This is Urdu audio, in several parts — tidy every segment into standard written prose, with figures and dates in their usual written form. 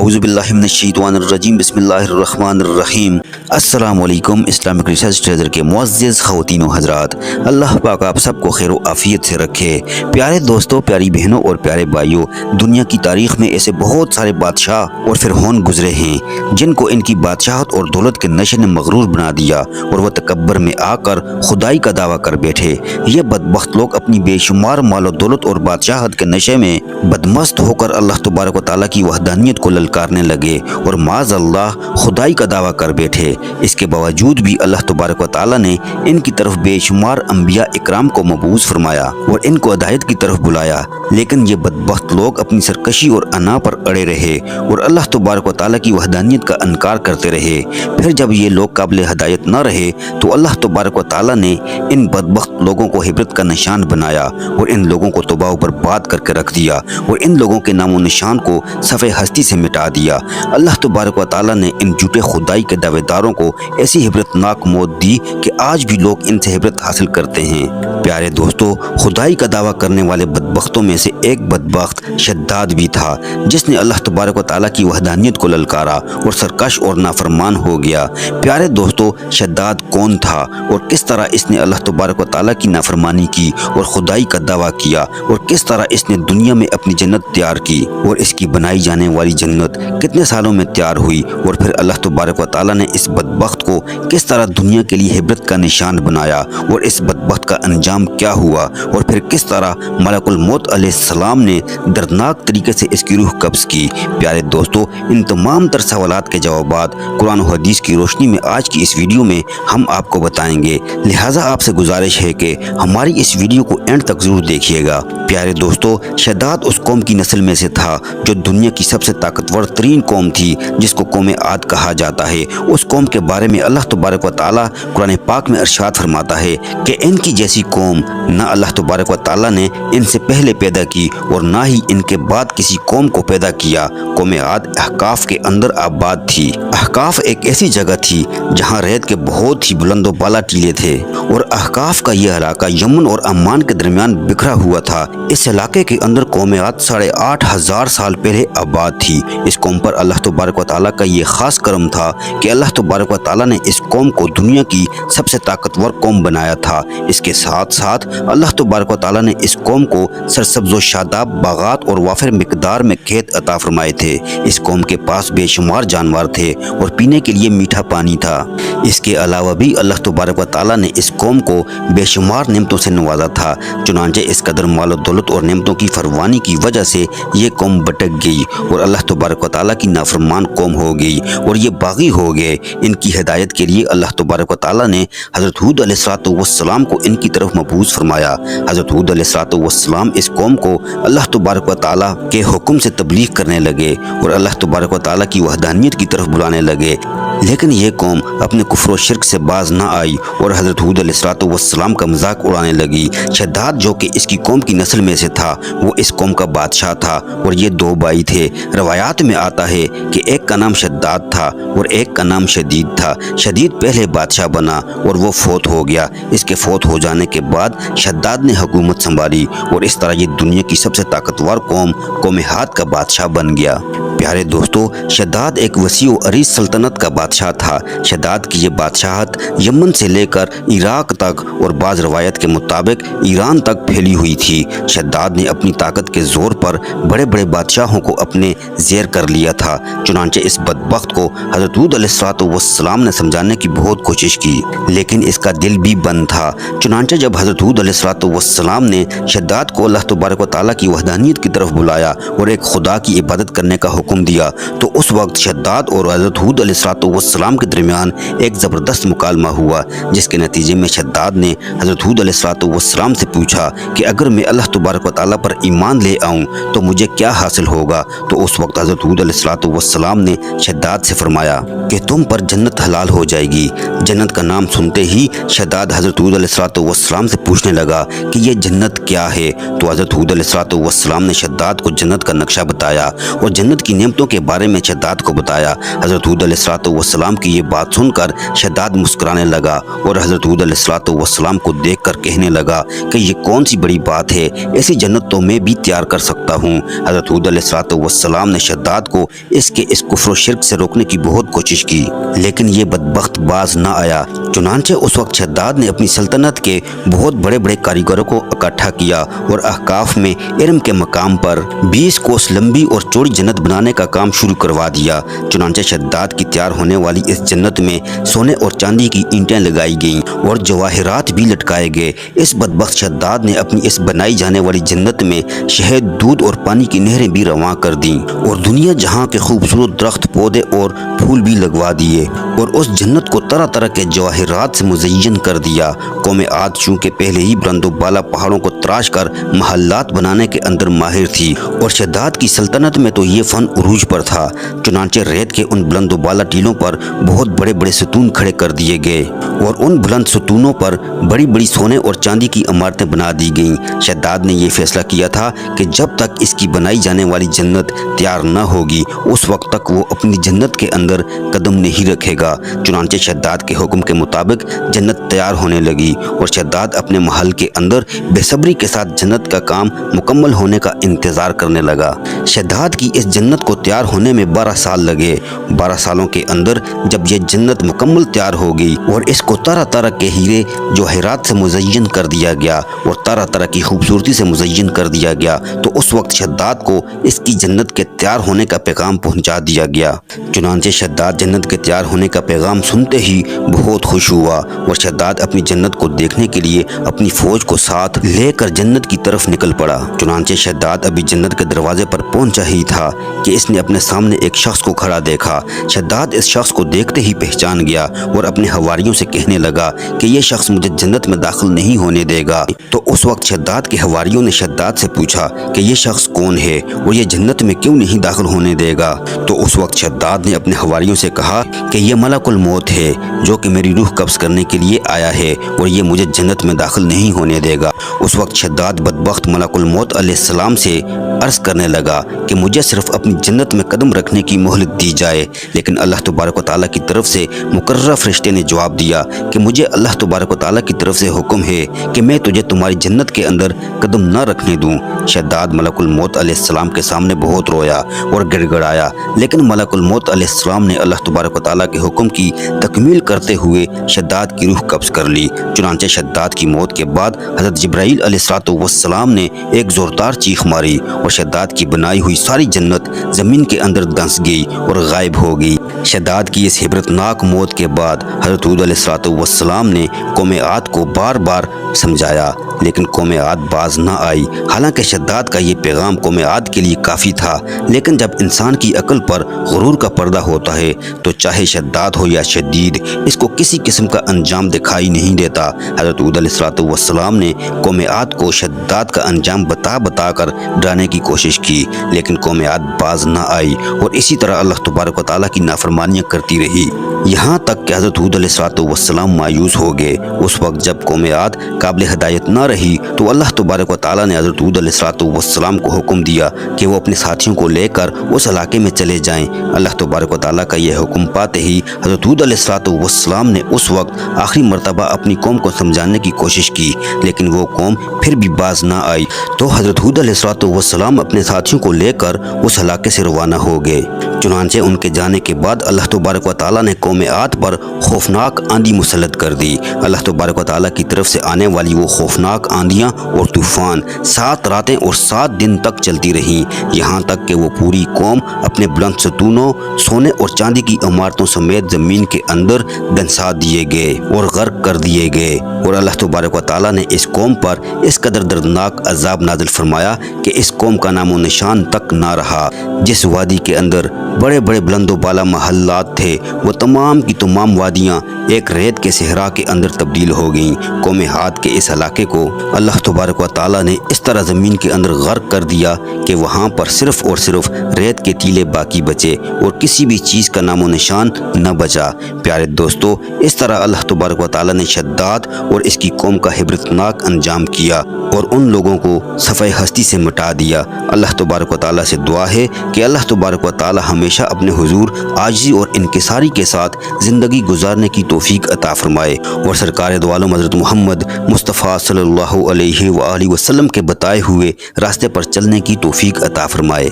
اعوذ باللہ من الشیطان الرجیم بسم اللہ الرحمن الرحیم۔ السلام علیکم اسلامک ریسرچ ٹریجر کے معزز خواتین و حضرات، اللہ پاک آپ سب کو خیر و عافیت سے رکھے۔ پیارے دوستوں، پیاری بہنوں اور پیارے بھائیوں، دنیا کی تاریخ میں ایسے بہت سارے بادشاہ اور فرعون گزرے ہیں جن کو ان کی بادشاہت اور دولت کے نشے نے مغرور بنا دیا اور وہ تکبر میں آ کر خدائی کا دعویٰ کر بیٹھے۔ یہ بدبخت لوگ اپنی بے شمار مال و دولت اور بادشاہت کے نشے میں بدمست ہو کر اللہ تبارک و تعالیٰ کی وحدانیت کو للکارنے لگے اور معاذ اللہ خدائی کا دعویٰ کر بیٹھے۔ اس کے باوجود بھی اللہ تبارک و تعالیٰ نے ان کی طرف بے شمار انبیاء اکرام کو مبعوث فرمایا اور ان کو ہدایت کی طرف بلایا، لیکن یہ بدبخت لوگ اپنی سرکشی اور انا پر اڑے رہے اور اللہ تبارک و تعالیٰ کی وحدانیت کا انکار کرتے رہے۔ پھر جب یہ لوگ قابل ہدایت نہ رہے تو اللہ تبارک و تعالیٰ نے ان بدبخت لوگوں کو عبرت کا نشان بنایا اور ان لوگوں کو تباہ و برباد کر کے رکھ دیا اور ان لوگوں کے نام و نشان کو صفحہ ہستی سے مٹا دیا۔ اللہ تبارک و تعالیٰ نے ان جھوٹے خدائی کے دعوے داروں کو ایسی عبرت ناک موت دی کہ آج بھی لوگ ان سے عبرت حاصل کرتے ہیں۔ پیارے دوستو، خدائی کا دعویٰ کرنے والے بدبختوں میں سے ایک بدبخت شداد بھی تھا جس نے اللہ تبارک و تعالیٰ کی وحدانیت کو للکارا اور سرکش اور نافرمان ہو گیا۔ پیارے دوستو، شداد کون تھا اور کس طرح اس نے اللہ تبارک و تعالیٰ کی نافرمانی کی اور خدائی کا دعویٰ کیا اور کس طرح اس نے دنیا میں اپنی جنت تیار کی اور اس کی بنائی جانے والی جنت کتنے سالوں میں تیار ہوئی اور پھر اللہ تبارک و تعالیٰ نے اس بدبخت کو کس طرح دنیا کے لیے عبرت کا نشان بنایا اور اس بدبخت کا انجام کیا ہوا اور پھر کس طرح ملک الموت علیہ السلام نے دردناک طریقے سے اس کی روح قبض کی۔ پیارے دوستو، ان تمام تر سوالات کے جوابات قرآن و حدیث کی روشنی میں آج کی اس ویڈیو میں ہم آپ کو بتائیں گے، لہٰذا آپ سے گزارش ہے کہ ہماری اس ویڈیو کو اینڈ تک ضرور دیکھیے گا۔ پیارے دوستو، شداد اس قوم کی نسل میں سے تھا جو دنیا کی سب سے طاقتور ترین قوم تھی جس کو قوم عاد کہا جاتا ہے۔ اس قوم کے بارے میں اللہ تبارک و تعالیٰ قرآن پاک میں ارشاد فرماتا ہے کہ ان کی جیسی قوم نہ اللہ تبارک و تعالیٰ نے ان سے پہلے پیدا کی اور نہ ہی ان کے بعد کسی قوم کو پیدا کیا۔ قوم عاد احقاف کے اندر آباد تھی۔ احقاف ایک ایسی جگہ تھی جہاں ریت کے بہت ہی بلند و بالا ٹیلے تھے اور احقاف کا یہ علاقہ یمن اور عمان کے درمیان بکھرا ہوا تھا۔ اس علاقے کے اندر قوم عاد 8,500 سال پہلے آباد تھی۔ اس قوم پر اللہ تبارک و تعالیٰ کا یہ خاص کرم تھا کہ اللہ تبارک و تعالیٰ نے اس قوم کو دنیا کی سب سے طاقتور قوم بنایا تھا۔ اس کے ساتھ ساتھ اللہ تبارک و تعالیٰ نے اس قوم کو سرسبز و شاداب باغات اور وافر مقدار میں کھیت عطا فرمائے تھے۔ اس قوم کے پاس بے شمار جانور تھے اور پینے کے لیے میٹھا پانی تھا۔ اس کے علاوہ بھی اللہ تبارک و تعالیٰ نے اس قوم کو بے شمار نعمتوں سے نوازا تھا، چنانچہ اس قدر مال و دولت اور نعمتوں کی فراوانی کی وجہ سے یہ قوم بھٹک گئی اور اللہ تبارک و تعالیٰ کی نافرمان قوم ہو گئی اور یہ باغی ہو گئے۔ ان کی ہدایت کے لیے اللہ تبارک و تعالیٰ نے حضرت ہود علیہ السلام کو ان کی طرف مبعوث فرمایا۔ حضرت ہود علیہ السلام اس قوم کو اللہ تبارک و تعالیٰ کے حکم سے تبلیغ کرنے لگے اور اللہ تبارک و تعالیٰ کی وحدانیت کی طرف بلانے لگے، لیکن یہ قوم اپنے کفر و شرک سے باز نہ آئی اور حضرت ہود علیہ السلام کا مذاق اڑانے لگی۔ شداد جو کہ اس کی قوم کی نسل میں سے تھا، وہ اس قوم کا بادشاہ تھا اور یہ 2 بھائی تھے۔ روایات میں آتا ہے کہ ایک کا نام شداد تھا اور ایک کا نام شدید تھا۔ شدید پہلے بادشاہ بنا اور وہ فوت ہو گیا۔ اس کے فوت ہو جانے کے بعد شداد نے حکومت سنبھالی اور اس طرح یہ دنیا کی سب سے طاقتور قوم عاد کا بادشاہ بن گیا۔ پیارے دوستو، شداد ایک وسیع و عریض سلطنت کا بادشاہ تھا۔ شداد کی یہ بادشاہت یمن سے لے کر عراق تک اور بعض روایت کے مطابق ایران تک پھیلی ہوئی تھی۔ شداد نے اپنی طاقت کے زور پر بڑے بڑے بادشاہوں کو اپنے زیر کر لیا تھا، چنانچہ اس بدبخت کو حضرت ہود علیہ السلام نے سمجھانے کی بہت کوشش کی، لیکن اس کا دل بھی بند تھا۔ چنانچہ جب حضرت ہود علیہ السلام نے شداد کو اللہ تبارک و تعالیٰ کی وحدانیت کی طرف بلایا اور ایک خدا کی عبادت کرنے کا حکم دیا تو اس وقت شداد اور حضرت ہود علیہ السلام کے درمیان ایک زبردست مکالمہ ہوا، جس کے نتیجے میں شداد نے حضرت ہود علیہ السلام سے پوچھا کہ اگر میں اللہ تبارک و تعالیٰ پر ایمان لے آؤں تو مجھے کیا حاصل ہوگا؟ تو اس وقت حضرت ہود علیہ السلام نے شداد سے فرمایا کہ تم پر جنت حلال ہو جائے گی۔ جنت کا نام سنتے ہی شداد حضرت ہود علیہ السلام سے پوچھنے لگا کہ یہ جنت کیا ہے؟ تو حضرت ہود علیہ السلام نے شداد کو جنت کا نقشہ بتایا اور جنت کی نعمتوں کے بارے میں شداد کو بتایا۔ حضرت ہود علیہ السلام کی یہ بات سن کر شداد مسکرانے لگا اور حضرت ہود علیہ السلام کو دیکھ کر کہنے لگا کہ یہ کون سی بڑی بات ہے، ایسی جنت تو میں بھی تیار کر سکتا ہوں۔ حضرت ہود علیہ السلام نے شداد کو اس کفر و شرک سے روکنے کی بہت کوشش کی، لیکن یہ بدبخت باز نہ آیا۔ چنانچہ اس وقت شداد نے اپنی سلطنت کے بہت بڑے بڑے کاریگروں کو اکٹھا کیا اور احقاف میں علم کے مقام پر 20 کوس لمبی اور چوڑی جنت بنانے کا کام شروع کروا دیا۔ چنانچہ شداد کی تیار ہونے والی اس جنت میں سونے اور چاندی کی اینٹیں لگائی گئیں اور جواہرات بھی لٹکائے گئے۔ اس بدبخت شداد نے اپنی اس بنائی جانے والی جنت میں شہد، دودھ اور پانی کی نہریں بھی رواں کر دیں اور دنیا جہاں کے خوبصورت درخت، پودے اور پھول بھی لگوا دیے اور اس جنت کو طرح طرح کے جواہرات سے مزین کر دیا۔ قوم عاد چونکہ پہلے ہی بلند و بالا پہاڑوں کو تراش کر محلات بنانے کے اندر ماہر تھی اور شداد کی سلطنت میں تو یہ فن عروج پر تھا، چنانچہ ریت کے ان بلند و بالا ٹیلوں پر بہت بڑے بڑے ستون کھڑے کر دیے گئے اور ان بلند ستونوں پر بڑی بڑی سونے اور چاندی کی عمارتیں بنا دی گئیں۔ شداد نے یہ فیصلہ کیا تھا کہ جب تک اس کی بنائی جانے والی جنت تیار نہ ہوگی اس وقت تک وہ اپنی جنت کے اندر قدم نہیں رکھے گا۔ چنانچہ شداد کے حکم کے مطابق جنت تیار ہونے لگی اور شداد اپنے محل کے اندر بے صبری کے ساتھ جنت کا کام مکمل ہونے کا انتظار کرنے لگا۔ شداد کی اس جنت کو تیار ہونے میں 12 سال لگے۔ 12 سالوں کے اندر جب یہ جنت مکمل تیار ہو گئی اور اس کو طرح طرح کے ہیرے جواہرات سے مزین کر دیا گیا اور طرح طرح کی خوبصورتی سے مزین کر دیا گیا، تو اس وقت شداد کو اس کی جنت کے تیار ہونے کا پیغام پہنچا دیا گیا۔ چنانچہ شداد جنت کے تیار ہونے کا پیغام سنتے ہی بہت خوش ہوا اور شداد اپنی جنت کو دیکھنے کے لیے اپنی فوج کو ساتھ لے کر جنت کی طرف نکل پڑا۔ چنانچہ شداد ابھی جنت کے دروازے پر پہنچا ہی تھا کہ اس نے اپنے سامنے ایک شخص کو کھڑا دیکھا۔ شداد اس شخص کو دیکھتے ہی پہچان گیا اور اپنے حواریوں سے کہنے لگا کہ یہ شخص مجھے جنت میں داخل نہیں ہونے دے گا۔ تو اس وقت شداد کے حواریوں نے شداد سے پوچھا کہ یہ شخص کون ہے اور یہ جنت میں کیوں نہیں داخل ہونے دے گا؟ تو اس وقت شداد نے اپنے حواریوں سے کہا کہ یہ ملک الموت ہے جو کہ میری روح قبض کرنے کے لیے آیا ہے اور یہ مجھے جنت میں داخل نہیں ہونے دے گا۔ اس وقت شداد بدبخت ملک الموت علیہ السلام سے عرض کرنے لگا کہ مجھے صرف اپنی جنت میں قدم رکھنے کی مہلت دی جائے، لیکن اللہ تبارک و تعالیٰ کی طرف سے مقررہ فرشتے نے جواب دیا کہ مجھے اللہ تبارک و تعالیٰ کی طرف سے حکم ہے کہ میں تجھے تمہاری جنت کے اندر قدم نہ رکھنے دوں۔ شداد ملک الموت علیہ السلام کے سامنے بہت رویا اور گڑ گڑایا، لیکن ملک الموت علیہ السلام نے اللہ تبارک و تعالیٰ کے حکم کی تکمیل کرتے ہوئے شداد کی روح قبض کر لی۔ چنانچہ شداد کی موت کے بعد حضرت جبرائیل علیہ السلام نے ایک زوردار چیخ ماری اور شداد کی بنائی ہوئی ساری جنت زمین کے اندر دھنس گئی اور غائب ہو گئی۔ شداد کی اس عبرتناک موت کے بعد حضرت ہود علیہ السلام نے قوم عاد کو بار بار سمجھایا، لیکن قوم عاد باز نہ آئی۔ حالانکہ شداد کا یہ پیغام قوم عاد کے لیے کافی تھا، لیکن جب انسان کی عقل پر غرور کا پردہ ہوتا ہے تو چاہے شداد ہو یا شدید، اس کو کسی قسم کا انجام دکھائی نہیں دیتا۔ حضرت ہود علیہ السلام نے قوم عاد کو شداد کا انجام بتا کر ڈرانے کی کوشش کی، لیکن قوم عاد باز نہ آئی اور اسی طرح اللہ تبارک و تعالیٰ کی نافرمانیاں کرتی رہی، یہاں تک کہ حضرت ہود علیہ السلام مایوس ہو گئے۔ اس وقت جب قوم عاد قابل ہدایت نہ رہی تو اللہ تبارک و تعالیٰ نے حضرت ہود علیہ السلام کو حکم دیا کہ وہ اپنے ساتھیوں کو لے کر اس علاقے میں چلے جائیں۔ اللہ تبارک و تعالیٰ کا یہ حکم پاتے ہی حضرت ہود علیہ السلام نے اس وقت آخری مرتبہ اپنی قوم کو سمجھانے کی کوشش کی، لیکن وہ قوم پھر بھی باز نہ آئی۔ تو حضرت ہود علیہ السلام اپنے ساتھیوں کو لے کر اس علاقے سے روانہ ہو گئے۔ چنانچہ ان کے جانے کے بعد اللہ تبارک و تعالیٰ نے قوم عاد پر خوفناک آندھی مسلط کر دی۔ اللہ تبارک و تعالیٰ کی طرف سے آنے والی وہ خوفناک آندھیاں اور طوفان 7 راتیں اور 7 دن تک چلتی رہیں، یہاں تک کہ وہ پوری قوم اپنے بلند ستونوں، سونے اور چاندی کی عمارتوں سمیت زمین کے اندر دنسا دیے گئے اور غرق کر دیے گئے۔ اور اللہ تبارک و تعالیٰ نے اس قوم پر اس قدر دردناک عذاب نازل فرمایا کہ اس قوم کا نام و نشان تک نہ رہا۔ جس وادی کے اندر بڑے بڑے بلند و بالا محلات تھے، وہ تمام کی تمام وادیاں ایک ریت کے صحرا کے اندر تبدیل ہو گئیں۔ قوم عاد کے اس علاقے کو اللہ تبارک و تعالیٰ نے اس طرح زمین کے اندر غرق کر دیا کہ وہاں پر صرف اور صرف ریت کے ٹیلے باقی بچے اور کسی بھی چیز کا نام و نشان نہ بچا۔ پیارے دوستو، اس طرح اللہ تبارک و تعالیٰ نے شداد اور اس کی قوم کا عبرتناک انجام کیا اور ان لوگوں کو صفحہ ہستی سے مٹا دیا۔ اللہ تبارک و تعالیٰ سے دعا ہے کہ اللہ تبارک و تعالیٰ ہمیشہ اپنے حضور عاجزی اور انکساری کے ساتھ زندگی گزارنے کی توفیق عطا فرمائے، اور سرکار دو عالم حضرت محمد مصطفیٰ صلی اللہ علیہ وآلہ وسلم کے بتائے ہوئے راستے پر چلنے کی توفیق عطا فرمائے۔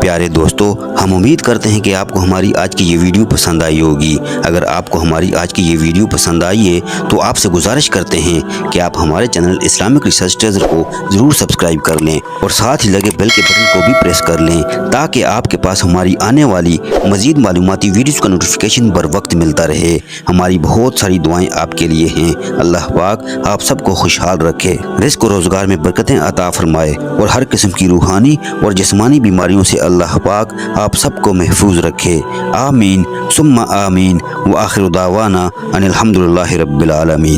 پیارے دوستو، ہم امید کرتے ہیں کہ آپ کو ہماری آج کی یہ ویڈیو پسند آئی ہوگی۔ اگر آپ کو ہماری آج کی یہ ویڈیو پسند آئی ہے تو آپ سے گزارش کرتے ہیں کہ آپ ہمارے چینل اسلامک ریسرچ ٹریزر کو ضرور سبسکرائب کر لیں اور ساتھ ہی لگے بیل کے بٹن کو بھی پریس کر لیں تاکہ آپ کے پاس ہماری آنے والی مزید معلوماتی ویڈیوز کا نوٹیفیکیشن بر وقت ملتا رہے۔ ہماری بہت ساری دعائیں آپ کے لیے ہیں۔ اللہ پاک آپ سب کو خوشحال رکھے، رزق و روزگار میں برکتیں عطا فرمائے، اور ہر قسم کی روحانی اور جسمانی بیماریوں سے اللہ پاک آپ سب کو محفوظ رکھے۔ آمین ثم آمین، وآخر دعوانا ان الحمدللہ رب العالمین۔